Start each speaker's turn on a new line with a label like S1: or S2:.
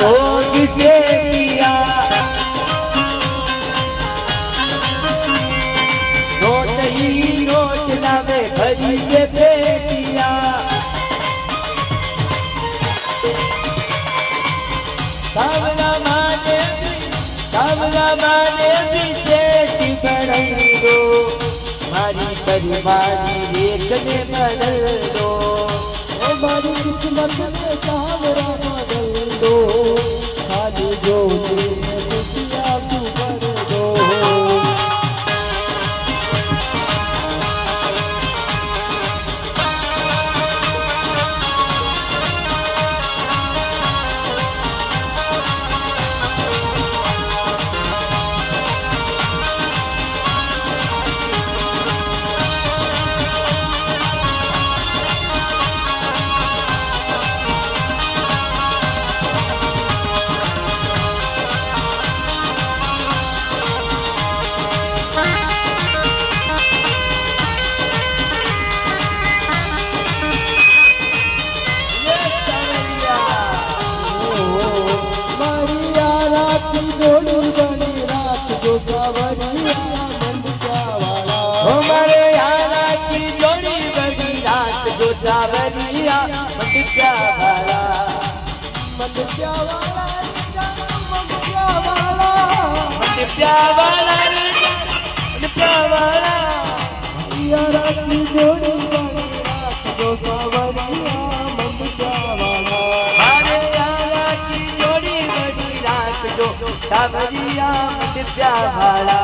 S1: लोग से किया नोट ही नोट लावे भरी के पेटिया सावला माने भी सेठ बन दो मारी परिवारी एक ने बदल दो हमारी किस्मत में सावरा बदल दो खाली जो दुनिया तू कर दो जोड़ी बनी रात जो सावरिया मंडियावाला हमारे यारा की जोड़ी बनी रात जो सावरिया मंडियावाला मंडियावाला मंडियावाला मंडियावाला मंडियावाला यारा की जोड़ी बनी रात जो सावरिया मंडियावाला हमारे यारा की जोड़ी बनी रात जो सावरिया मंडियावाला